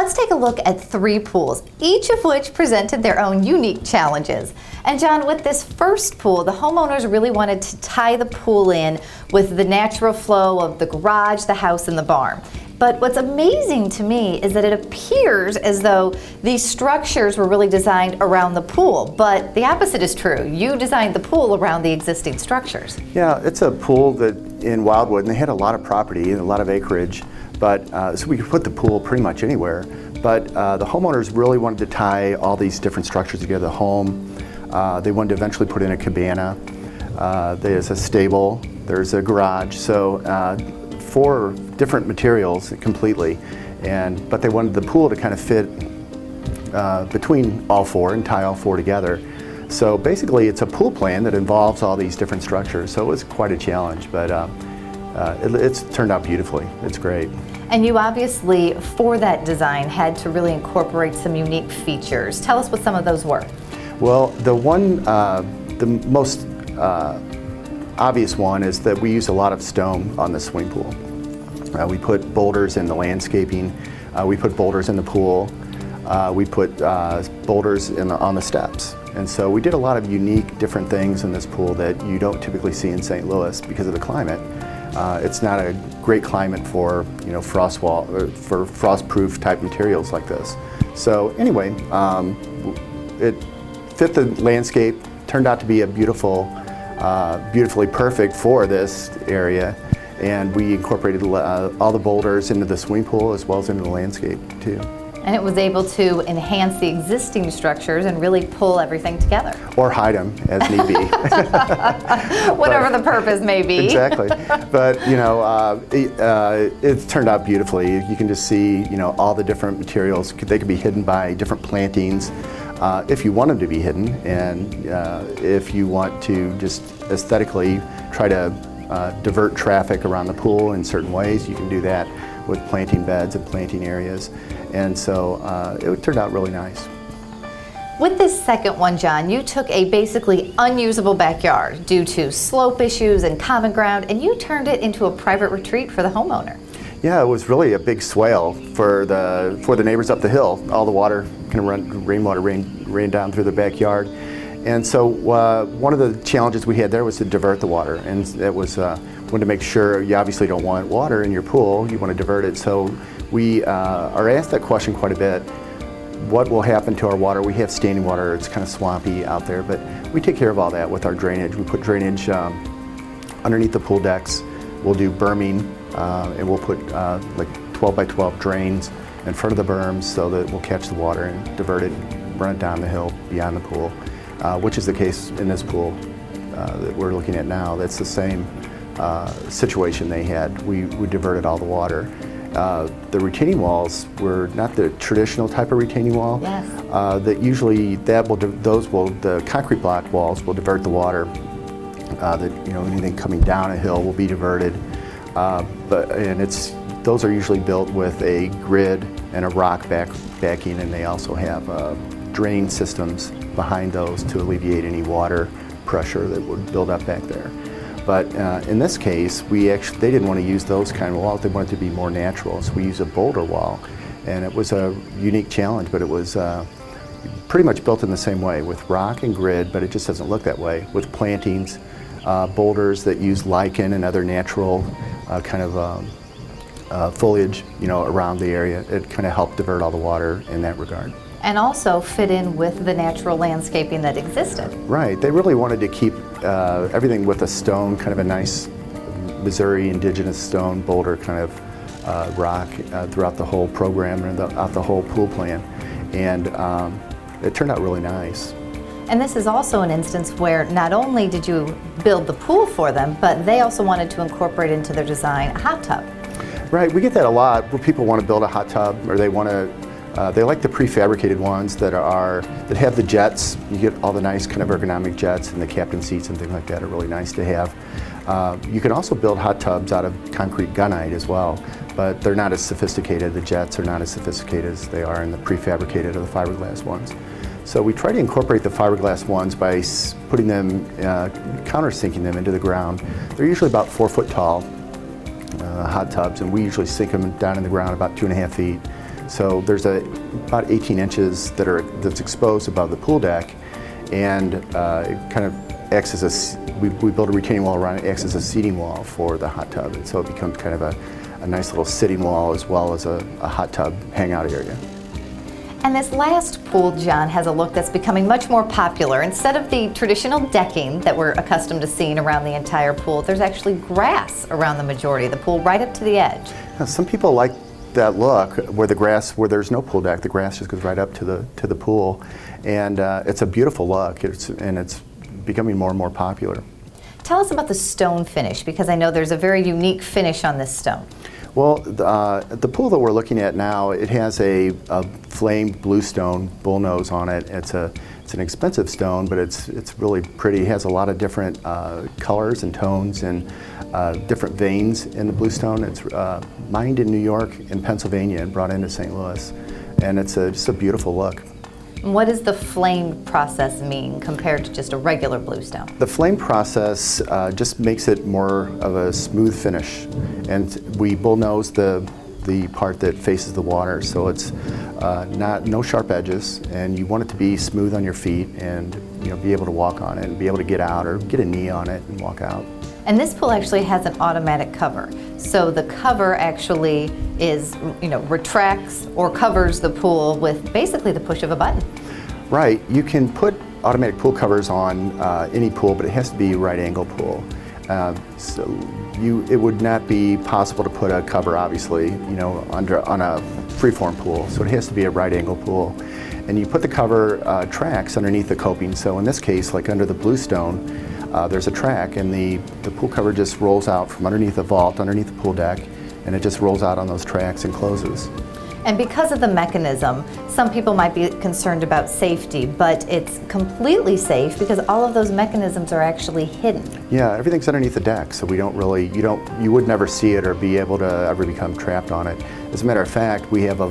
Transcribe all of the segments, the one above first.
let's take a look at 3 pools, each of which presented their own unique challenges. And John, with this first pool, the homeowners really wanted to tie the pool in with the natural flow of the garage, the house, and the barn. But what's amazing to me is that it appears as though these structures were really designed around the pool, but the opposite is true. You designed the pool around the existing structures. Yeah, it's a pool that in Wildwood, and they had a lot of property and a lot of acreage, but so we could put the pool pretty much anywhere. But the homeowners really wanted to tie all these different structures together. The home, they wanted to eventually put in a cabana. There's a stable, there's a garage. So 4 different materials completely, but they wanted the pool to kind of fit between all 4 and tie all 4 together. So basically it's a pool plan that involves all these different structures. So it was quite a challenge, but it's turned out beautifully. It's great. And you obviously, for that design, had to really incorporate some unique features. Tell us what some of those were. Well, the most obvious one is that we use a lot of stone on the swimming pool. We put boulders in the landscaping, we put boulders in the pool, we put boulders on the steps. And so we did a lot of unique different things in this pool that you don't typically see in St. Louis because of the climate. It's not a great climate for frost wall or for frost-proof type materials like this. So anyway, it fit the landscape, turned out to be a beautifully perfect for this area, and we incorporated all the boulders into the swimming pool as well as into the landscape too. And it was able to enhance the existing structures and really pull everything together. Or hide them as need be. Whatever the purpose may be. Exactly. But it turned out beautifully. You can just see all the different materials. They could be hidden by different plantings if you want them to be hidden, and if you want to just aesthetically try to divert traffic around the pool in certain ways, you can do that with planting beds and planting areas. And so it turned out really nice. With this second one, John, you took a basically unusable backyard due to slope issues and common ground, and you turned it into a private retreat for the homeowner. Yeah, it was really a big swale for the neighbors up the hill. All the water, rainwater rained down through the backyard. And so one of the challenges we had there was to divert the water, and it was wanted to make sure you obviously don't want water in your pool, you want to divert it. So we are asked that question quite a bit. What will happen to our water? We have standing water, it's kind of swampy out there, but we take care of all that with our drainage. We put drainage underneath the pool decks. We'll do berming, and we'll put like 12 by 12 drains in front of the berms so that we'll catch the water and divert it, run it down the hill beyond the pool, which is the case in this pool that we're looking at now. That's the same situation they had. We diverted all the water. The retaining walls were not the traditional type of retaining wall. Yes. That usually the concrete block walls will divert the water. Anything coming down a hill will be diverted. Those are usually built with a grid and a rock backing, and they also have drain systems behind those to alleviate any water pressure that would build up back there. But in this case, they didn't want to use those kind of walls. They wanted to be more natural, so we used a boulder wall. And it was a unique challenge, but it was pretty much built in the same way with rock and grid, but it just doesn't look that way. With plantings, boulders that use lichen and other natural foliage, around the area. It kind of helped divert all the water in that regard. And also fit in with the natural landscaping that existed. Right. They really wanted to keep everything with a stone, kind of a nice Missouri indigenous stone boulder kind of rock throughout the whole program and throughout the whole pool plan. And it turned out really nice. And this is also an instance where not only did you build the pool for them, but they also wanted to incorporate into their design a hot tub. Right. We get that a lot where people want to build a hot tub, or they want to they like the prefabricated ones that have the jets. You get all the nice kind of ergonomic jets, and the captain seats and things like that are really nice to have. You can also build hot tubs out of concrete gunite as well, but they're not as sophisticated. The jets are not as sophisticated as they are in the prefabricated or the fiberglass ones. So we try to incorporate the fiberglass ones by putting them, countersinking them into the ground. They're usually about 4 foot tall hot tubs, and we usually sink them down in the ground about 2.5 feet. So there's about 18 inches that's exposed above the pool deck, and it kind of acts as we build a retaining wall around it, acts as a seating wall for the hot tub, and so it becomes kind of a nice little sitting wall as well as a hot tub hangout area. And this last pool, John, has a look that's becoming much more popular. Instead of the traditional decking that we're accustomed to seeing around the entire pool, there's actually grass around the majority of the pool, right up to the edge. Now, some people like that look where there's no pool deck, the grass just goes right up to the pool, and it's a beautiful look. It's becoming more and more popular. Tell us about the stone finish, because I know there's a very unique finish on this stone. Well, the pool that we're looking at now, it has a flamed bluestone bullnose on it. It's an expensive stone, but it's really pretty. It has a lot of different colors and tones and different veins in the bluestone. It's mined in New York and Pennsylvania and brought into St. Louis, and it's just a beautiful look. What does the flame process mean compared to just a regular bluestone? The flame process just makes it more of a smooth finish, and we bullnose the part that faces the water, so it's no sharp edges, and you want it to be smooth on your feet and be able to walk on it and be able to get out or get a knee on it and walk out. And this pool actually has an automatic cover. So the cover actually is, retracts or covers the pool with basically the push of a button. Right. You can put automatic pool covers on any pool, but it has to be a right angle pool. It would not be possible to put a cover, obviously, on a freeform pool. So it has to be a right angle pool. And you put the cover tracks underneath the coping. So in this case, like under the bluestone, there's a track, and the pool cover just rolls out from underneath the vault, underneath the pool deck, and it just rolls out on those tracks and closes. And because of the mechanism, some people might be concerned about safety, but it's completely safe because all of those mechanisms are actually hidden. Yeah, everything's underneath the deck, so you would never see it or be able to ever become trapped on it. As a matter of fact, we have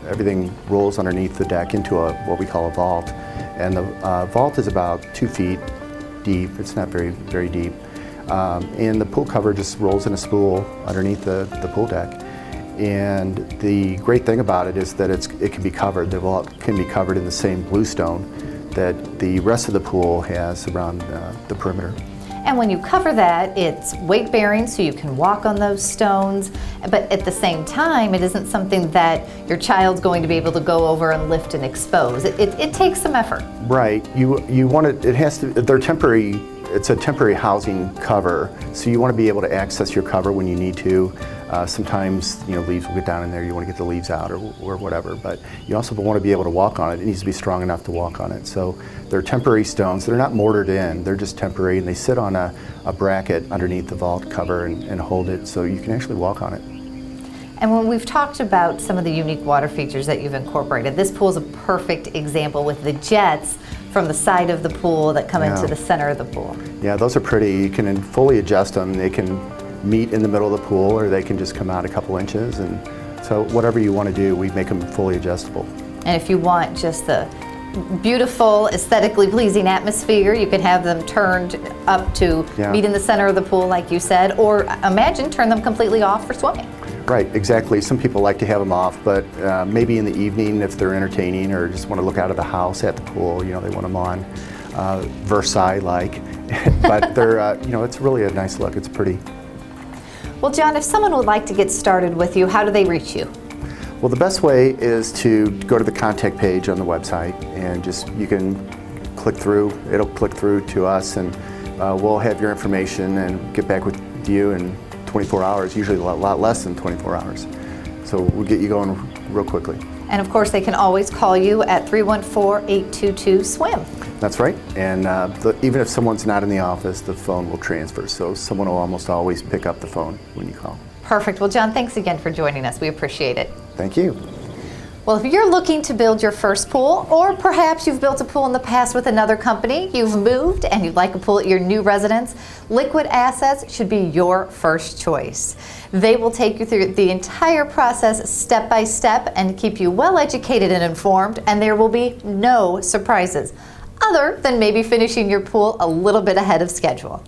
everything rolls underneath the deck into what we call a vault, and the vault is about 2 feet deep. It's not very, very deep. And the pool cover just rolls in a spool underneath the pool deck. And the great thing about it is that it can be covered. The vault can be covered in the same bluestone that the rest of the pool has around the perimeter. And when you cover that, it's weight bearing, so you can walk on those stones, but at the same time, it isn't something that your child's going to be able to go over and lift and expose. It takes some effort. Right. You want it. It has to. They're temporary. It's a temporary housing cover, so you want to be able to access your cover when you need to. Sometimes leaves will get down in there. You want to get the leaves out or whatever, but you also want to be able to walk on it. It needs to be strong enough to walk on it. So they're temporary stones. They're not mortared in. They're just temporary, and they sit on a bracket underneath the vault cover and hold it so you can actually walk on it. And when we've talked about some of the unique water features that you've incorporated, this pool is a perfect example with the jets from the side of the pool that come into the center of the pool. Yeah, those are pretty. You can fully adjust them. They can meet in the middle of the pool, or they can just come out a couple inches, and so whatever you want to do, we make them fully adjustable. And if you want just the beautiful, aesthetically pleasing atmosphere, you can have them turned up to meet in the center of the pool, like you said, or imagine turn them completely off for swimming. Right, exactly. Some people like to have them off, but maybe in the evening if they're entertaining or just want to look out of the house at the pool, they want them on Versailles-like. But they're, it's really a nice look. It's pretty. Well, John, if someone would like to get started with you, how do they reach you? Well, the best way is to go to the contact page on the website, and you can click through. It'll click through to us, and we'll have your information and get back with you in 24 hours, usually a lot less than 24 hours. So we'll get you going real quickly. And of course, they can always call you at 314-822-SWIM. That's right. And even if someone's not in the office, the phone will transfer. So someone will almost always pick up the phone when you call. Perfect. Well, John, thanks again for joining us. We appreciate it. Thank you. Well, if you're looking to build your first pool, or perhaps you've built a pool in the past with another company, you've moved and you'd like a pool at your new residence, Liquid Assets should be your first choice. They will take you through the entire process step by step and keep you well educated and informed, and there will be no surprises, other than maybe finishing your pool a little bit ahead of schedule.